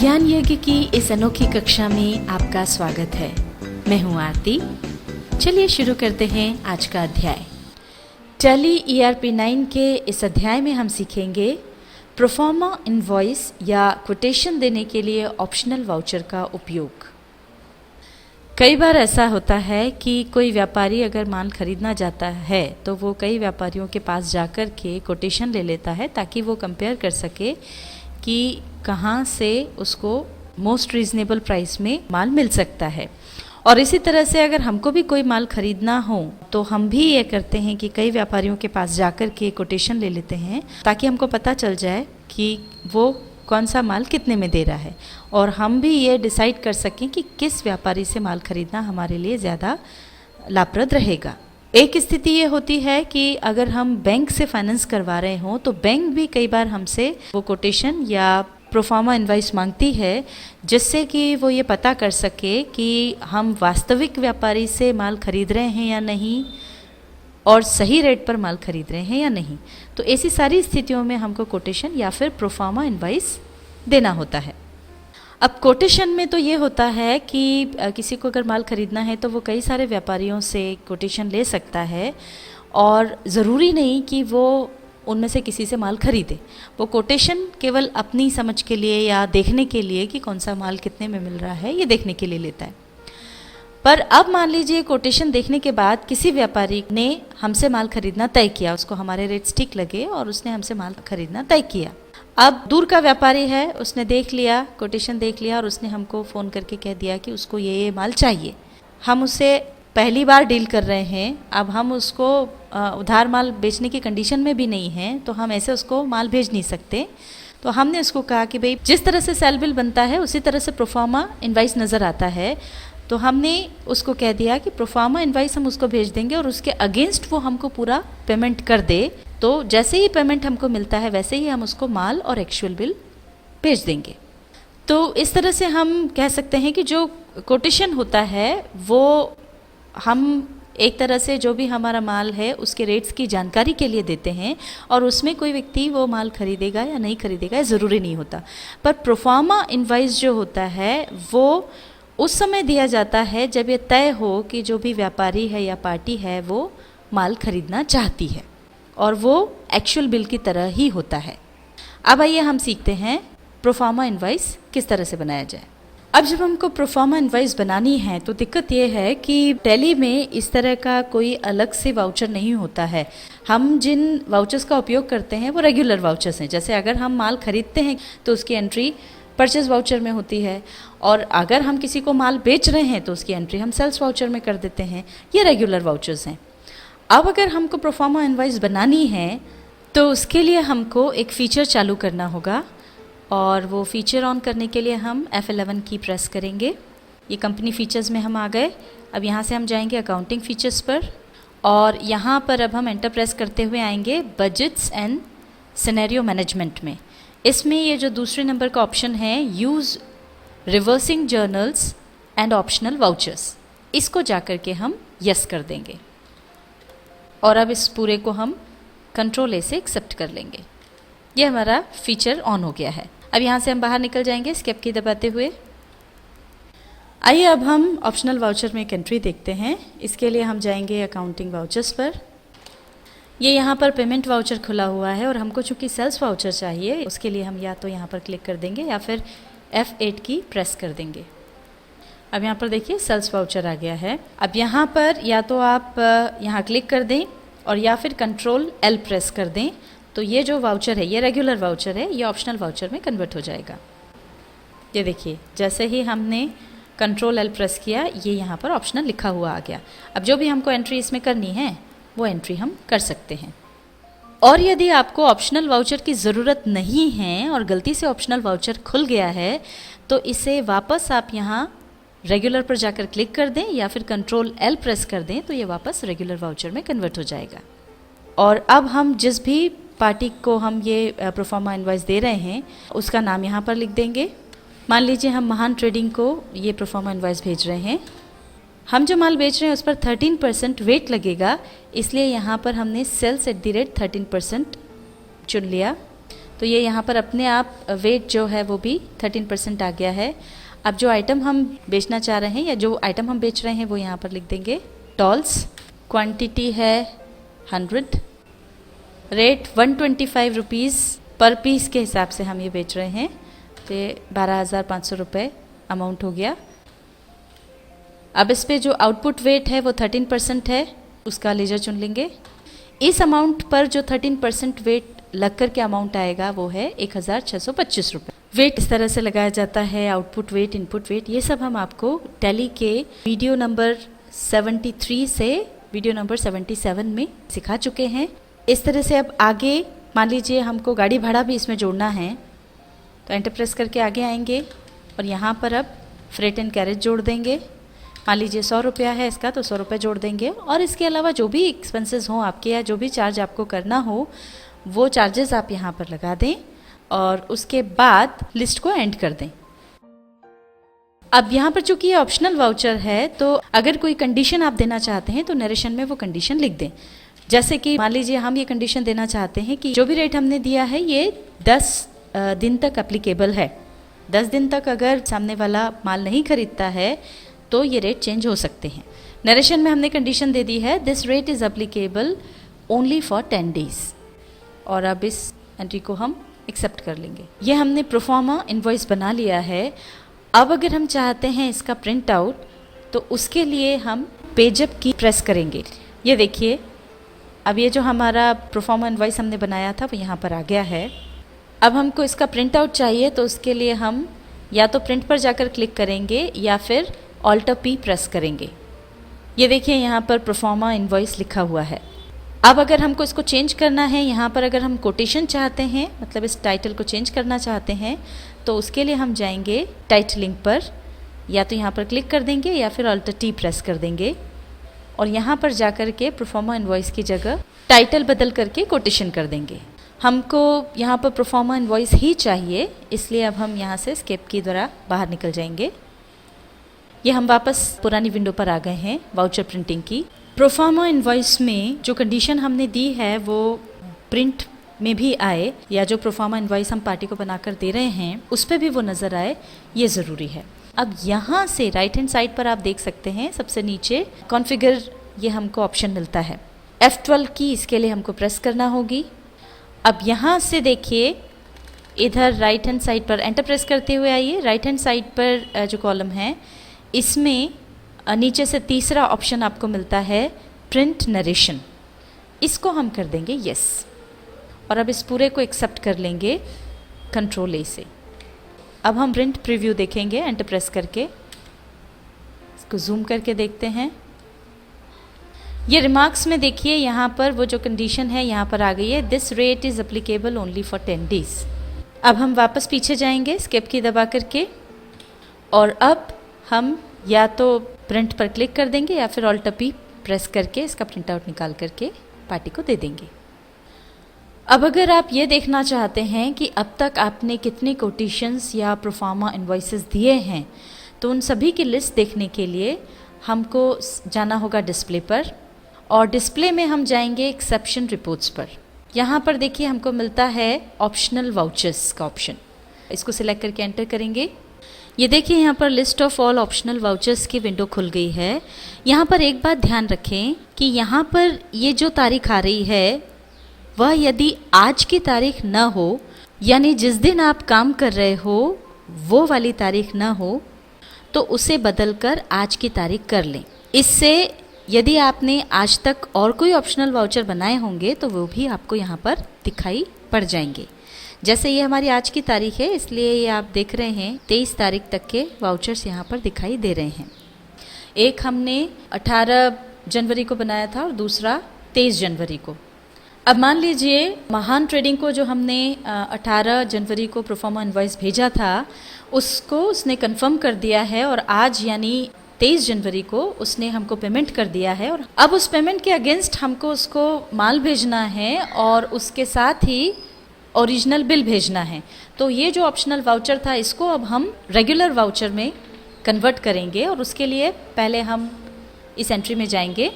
ज्ञान यज्ञ की इस अनोखी कक्षा में आपका स्वागत है। मैं हूं आरती। चलिए शुरू करते हैं आज का अध्याय। टैली ERP 9 के इस अध्याय में हम सीखेंगे प्रोफार्मा इनवॉइस या कोटेशन देने के लिए ऑप्शनल वाउचर का उपयोग। कई बार ऐसा होता है कि कोई व्यापारी अगर माल खरीदना चाहता है तो वो कई व्यापारियों के पास जाकर के कोटेशन ले लेता है ताकि वो कंपेयर कर सके कि कहाँ से उसको मोस्ट रीज़नेबल प्राइस में माल मिल सकता है। और इसी तरह से अगर हमको भी कोई माल खरीदना हो तो हम भी ये करते हैं कि कई व्यापारियों के पास जाकर के कोटेशन ले लेते हैं ताकि हमको पता चल जाए कि वो कौन सा माल कितने में दे रहा है और हम भी ये डिसाइड कर सकें कि किस व्यापारी से माल खरीदना हमारे लिए ज़्यादा लाभप्रद रहेगा। एक स्थिति ये होती है कि अगर हम बैंक से फाइनेंस करवा रहे हों तो बैंक भी कई बार हमसे वो कोटेशन या प्रोफार्मा इनवॉइस मांगती है जिससे कि वो ये पता कर सके कि हम वास्तविक व्यापारी से माल खरीद रहे हैं या नहीं और सही रेट पर माल खरीद रहे हैं या नहीं। तो ऐसी सारी स्थितियों में हमको कोटेशन या फिर प्रोफार्मा इनवॉइस देना होता है। अब कोटेशन में तो ये होता है कि किसी को अगर माल खरीदना है तो वो कई सारे व्यापारियों से कोटेशन ले सकता है और ज़रूरी नहीं कि वो उनमें से किसी से माल खरीदे। वो कोटेशन केवल अपनी समझ के लिए या देखने के लिए कि कौन सा माल कितने में मिल रहा है ये देखने के लिए लेता है। पर अब मान लीजिए कोटेशन देखने के बाद किसी व्यापारी ने हमसे माल खरीदना तय किया, उसको हमारे रेट्स ठीक लगे और उसने हमसे माल खरीदना तय किया। अब दूर का व्यापारी है, उसने देख लिया, कोटेशन देख लिया और उसने हमको फ़ोन करके कह दिया कि उसको ये माल चाहिए। हम उससे पहली बार डील कर रहे हैं, अब हम उसको उधार माल बेचने की कंडीशन में भी नहीं हैं तो हम ऐसे उसको माल भेज नहीं सकते। तो हमने उसको कहा कि भाई जिस तरह से सेल बिल बनता है उसी तरह से प्रोफार्मा इनवॉइस नज़र आता है। तो हमने उसको कह दिया कि प्रोफार्मा इनवॉइस हम उसको भेज देंगे और उसके अगेंस्ट वो हमको पूरा पेमेंट कर दे। तो जैसे ही पेमेंट हमको मिलता है वैसे ही हम उसको माल और एक्चुअल बिल भेज देंगे। तो इस तरह से हम कह सकते हैं कि जो कोटेशन होता है वो हम एक तरह से जो भी हमारा माल है उसके रेट्स की जानकारी के लिए देते हैं और उसमें कोई व्यक्ति वो माल खरीदेगा या नहीं खरीदेगा ज़रूरी नहीं होता। पर प्रोफार्मा इनवॉइस जो होता है वो उस समय दिया जाता है जब ये तय हो कि जो भी व्यापारी है या पार्टी है वो माल खरीदना चाहती है और वो एक्चुअल बिल की तरह ही होता है। अब आइए हम सीखते हैं प्रोफार्मा इनवॉइस किस तरह से बनाया जाए। अब जब हमको प्रोफार्मा इनवॉइस बनानी है तो दिक्कत ये है कि टैली में इस तरह का कोई अलग से वाउचर नहीं होता है। हम जिन वाउचर्स का उपयोग करते हैं वो रेगुलर वाउचर्स हैं। जैसे अगर हम माल खरीदते हैं तो उसकी एंट्री परचेज वाउचर में होती है और अगर हम किसी को माल बेच रहे हैं तो उसकी एंट्री हम सेल्स वाउचर में कर देते हैं। ये रेगुलर वाउचर्स हैं। अब अगर हमको प्रोफार्मा इनवॉइस बनानी है तो उसके लिए हमको एक फ़ीचर चालू करना होगा और वो फ़ीचर ऑन करने के लिए हम F11 की प्रेस करेंगे। ये कंपनी फ़ीचर्स में हम आ गए। अब यहाँ से हम जाएंगे अकाउंटिंग फ़ीचर्स पर और यहाँ पर अब हम एंटर प्रेस करते हुए आएंगे बजट्स एंड सिनेरियो मैनेजमेंट में। इसमें ये जो दूसरे नंबर का ऑप्शन है use reversing journals and optional vouchers, इसको जाकर के हम यस कर देंगे और अब इस पूरे को हम कंट्रोल ए से एक्सेप्ट कर लेंगे। ये हमारा फीचर ऑन हो गया है। अब यहाँ से हम बाहर निकल जाएंगे स्केप की दबाते हुए। आइए अब हम ऑप्शनल वाउचर में एक एंट्री देखते हैं। इसके लिए हम जाएंगे अकाउंटिंग वाउचर्स पर। ये यहाँ पर पेमेंट वाउचर खुला हुआ है और हमको चूँकि सेल्स वाउचर चाहिए उसके लिए हम या तो यहाँ पर क्लिक कर देंगे या फिर F8 की प्रेस कर देंगे। अब यहाँ पर देखिए सेल्स वाउचर आ गया है। अब यहाँ पर या तो आप यहाँ क्लिक कर दें और या फिर कंट्रोल L प्रेस कर दें तो ये जो वाउचर है ये रेगुलर वाउचर है, ये ऑप्शनल वाउचर में कन्वर्ट हो जाएगा। ये देखिए जैसे ही हमने कंट्रोल L प्रेस किया ये यहाँ पर ऑप्शनल लिखा हुआ आ गया। अब जो भी हमको एंट्री इसमें करनी है वो एंट्री हम कर सकते हैं। और यदि आपको ऑप्शनल वाउचर की ज़रूरत नहीं है और गलती से ऑप्शनल वाउचर खुल गया है तो इसे वापस आप यहाँ रेगुलर पर जाकर क्लिक कर दें या फिर कंट्रोल L प्रेस कर दें तो ये वापस रेगुलर वाउचर में कन्वर्ट हो जाएगा। और अब हम जिस भी पार्टी को हम ये प्रोफार्मा इनवॉइस दे रहे हैं उसका नाम यहाँ पर लिख देंगे। मान लीजिए हम महान ट्रेडिंग को ये प्रोफार्मा इनवॉइस भेज रहे हैं। हम जो माल बेच रहे हैं उस पर 13% वेट लगेगा, इसलिए यहाँ पर हमने सेल्स @ 13% चुन लिया। तो ये यहाँ पर अपने आप वेट जो है वो भी 13% आ गया है। अब जो आइटम हम बेचना चाह रहे हैं या जो आइटम हम बेच रहे हैं वो यहाँ पर लिख देंगे डॉल्स। क्वांटिटी है 100, रेट 125 रुपीज़ पर पीस के हिसाब से हम ये बेच रहे हैं। तो 12,500 रुपये अमाउंट हो गया। अब इस पे जो आउटपुट वेट है वो 13% है, उसका लेजर चुन लेंगे। इस अमाउंट पर जो 13% वेट लग कर के अमाउंट आएगा वो है 1,625 रुपये। वेट इस तरह से लगाया जाता है, आउटपुट वेट, इनपुट वेट, ये सब हम आपको टैली के वीडियो नंबर 73 से वीडियो नंबर 77 में सिखा चुके हैं। इस तरह से अब आगे मान लीजिए हमको गाड़ी भाड़ा भी इसमें जोड़ना है, तो एंटर प्रेस करके आगे आएंगे और यहाँ पर अब फ्रेट एंड कैरेज जोड़ देंगे। मान लीजिए 100 रुपया है इसका, तो 100 रुपये जोड़ देंगे। और इसके अलावा जो भी एक्सपेंसेस हों आपके या जो भी चार्ज आपको करना हो वो चार्जेस आप यहाँ पर लगा दें और उसके बाद लिस्ट को एंड कर दें। अब यहाँ पर चूंकि ये ऑप्शनल वाउचर है, तो अगर कोई कंडीशन आप देना चाहते हैं तो नरेशन में वो कंडीशन लिख दें। जैसे कि मान लीजिए हम ये कंडीशन देना चाहते हैं कि जो भी रेट हमने दिया है ये 10 दिन तक एप्लीकेबल है। 10 दिन तक अगर सामने वाला माल नहीं खरीदता है तो ये रेट चेंज हो सकते हैं। नरेशन में हमने कंडीशन दे दी है this rate is applicable only for 10 days, और अब इस एंट्री को हम एक्सेप्ट कर लेंगे। ये हमने प्रोफॉर्मा इनवॉइस बना लिया है। अब अगर हम चाहते हैं इसका प्रिंट आउट, तो उसके लिए हम पेजअप की प्रेस करेंगे। ये देखिए, अब ये जो हमारा प्रोफॉर्मा इनवॉइस हमने बनाया था वो यहाँ पर आ गया है। अब हमको इसका प्रिंट आउट चाहिए, तो उसके लिए हम या तो प्रिंट पर जाकर क्लिक करेंगे या फिर ऑल्टर P प्रेस करेंगे। ये देखिए यहाँ पर प्रोफॉर्मा इनवॉइस लिखा हुआ है। अब अगर हमको इसको चेंज करना है, यहाँ पर अगर हम कोटेशन चाहते हैं, मतलब इस टाइटल को चेंज करना चाहते हैं, तो उसके लिए हम जाएंगे टाइटलिंग पर, या तो यहाँ पर क्लिक कर देंगे या फिर ऑल्टर T प्रेस कर देंगे और यहाँ पर जाकर के प्रोफॉर्मा इनवॉइस की जगह टाइटल बदल करके कोटेशन कर देंगे। हमको यहाँ पर प्रोफॉर्मा इनवॉइस ही चाहिए, इसलिए अब हम यहाँ से एस्केप की द्वारा बाहर निकल जाएंगे। ये हम वापस पुरानी विंडो पर आ गए हैं वाउचर प्रिंटिंग की। प्रोफॉर्मा इनवॉइस में जो कंडीशन हमने दी है वो प्रिंट में भी आए, या जो प्रोफॉर्मा इनवॉइस हम पार्टी को बनाकर दे रहे हैं उस पर भी वो नज़र आए, ये ज़रूरी है। अब यहाँ से राइट हैंड साइड पर आप देख सकते हैं सबसे नीचे कॉन्फ़िगर, ये हमको ऑप्शन मिलता है। F12 की इसके लिए हमको प्रेस करना होगी। अब यहाँ से देखिए इधर राइट हैंड साइड पर एंटर प्रेस करते हुए आइए। राइट हैंड साइड पर जो कॉलम है इसमें नीचे से तीसरा ऑप्शन आपको मिलता है प्रिंट नरेशन, इसको हम कर देंगे यस, और अब इस पूरे को एक्सेप्ट कर लेंगे कंट्रोल A से। अब हम प्रिंट प्रीव्यू देखेंगे एंटर प्रेस करके, इसको जूम करके देखते हैं। ये रिमार्क्स में देखिए यहाँ पर वो जो कंडीशन है यहाँ पर आ गई है, this rate is applicable only for 10 days. अब हम वापस पीछे जाएंगे एस्केप की दबा करके, और अब हम या तो प्रिंट पर क्लिक कर देंगे या फिर ऑल्टर P प्रेस करके इसका प्रिंट आउट निकाल करके पार्टी को दे देंगे। अब अगर आप ये देखना चाहते हैं कि अब तक आपने कितने कोटेशंस या प्रोफॉर्मा इनवॉइसेस दिए हैं, तो उन सभी की लिस्ट देखने के लिए हमको जाना होगा डिस्प्ले पर, और डिस्प्ले में हम जाएंगे एक्सेप्शन रिपोर्ट्स पर। यहाँ पर देखिए हमको मिलता है ऑप्शनल वाउचर्स का ऑप्शन, इसको सिलेक्ट करके एंटर करेंगे। ये देखिए यहाँ पर list of all optional vouchers की विंडो खुल गई है। यहाँ पर एक बात ध्यान रखें कि यहाँ पर ये जो तारीख आ रही है वह यदि आज की तारीख न हो, यानी जिस दिन आप काम कर रहे हो वो वाली तारीख न हो, तो उसे बदलकर आज की तारीख कर लें। इससे यदि आपने आज तक और कोई ऑप्शनल वाउचर बनाए होंगे तो वो भी आपको यहाँ पर दिखाई पड़ जाएंगे। जैसे ये हमारी आज की तारीख है, इसलिए ये आप देख रहे हैं 23 तारीख तक के वाउचर्स यहाँ पर दिखाई दे रहे हैं। एक हमने 18 जनवरी को बनाया था और दूसरा 23 जनवरी को। अब मान लीजिए महान ट्रेडिंग को जो हमने 18 जनवरी को प्रोफॉर्मा इनवॉइस भेजा था उसको उसने कंफर्म कर दिया है, और आज यानी 23 जनवरी को उसने हमको पेमेंट कर दिया है, और अब उस पेमेंट के अगेंस्ट हमको उसको माल भेजना है और उसके साथ ही ओरिजिनल बिल भेजना है। तो ये जो ऑप्शनल वाउचर था इसको अब हम रेगुलर वाउचर में कन्वर्ट करेंगे, और उसके लिए पहले हम इस एंट्री में जाएंगे,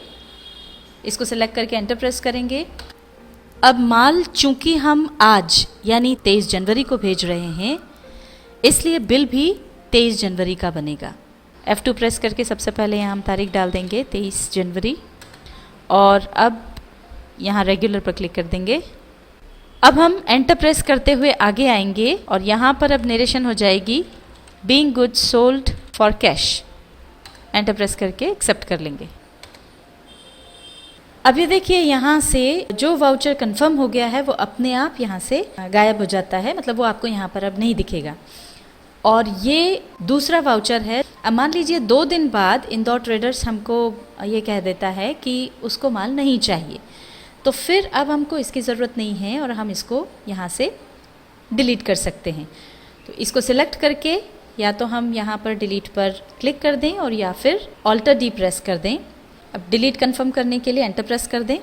इसको सिलेक्ट करके एंटर प्रेस करेंगे। अब माल चूंकि हम आज यानी 23 जनवरी को भेज रहे हैं, इसलिए बिल भी 23 जनवरी का बनेगा। F2 प्रेस करके सबसे पहले यहाँ हम तारीख डाल देंगे 23 जनवरी, और अब यहाँ रेगुलर पर क्लिक कर देंगे। अब हम एंटर प्रेस करते हुए आगे आएंगे और यहाँ पर अब नरेशन हो जाएगी being goods sold for cash. Enter press करके एक्सेप्ट कर लेंगे। अब ये देखिए यहाँ से जो वाउचर कंफर्म हो गया है वो अपने आप यहाँ से गायब हो जाता है, मतलब वो आपको यहाँ पर अब नहीं दिखेगा। और ये दूसरा वाउचर है। अब मान लीजिए 2 दिन बाद इंदौर ट्रेडर्स हमको ये कह देता है कि उसको माल नहीं चाहिए, तो फिर अब हमको इसकी ज़रूरत नहीं है और हम इसको यहाँ से डिलीट कर सकते हैं। तो इसको सिलेक्ट करके या तो हम यहाँ पर डिलीट पर क्लिक कर दें और या फिर ऑल्टर डी प्रेस कर दें। अब डिलीट कंफर्म करने के लिए एंटर प्रेस कर दें,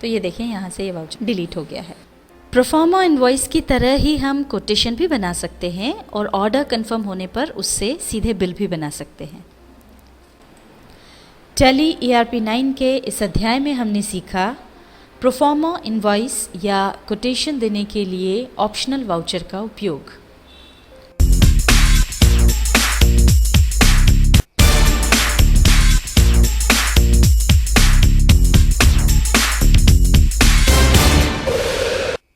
तो ये देखें यहाँ से ये वाउचर डिलीट हो गया है। प्रोफॉर्मा इनवॉइस की तरह ही हम कोटेशन भी बना सकते हैं और ऑर्डर कंफर्म होने पर उससे सीधे बिल भी बना सकते हैं। टैली ERP 9 के इस अध्याय में हमने सीखा प्रोफॉर्मा इनवॉइस या कोटेशन देने के लिए ऑप्शनल वाउचर का उपयोग।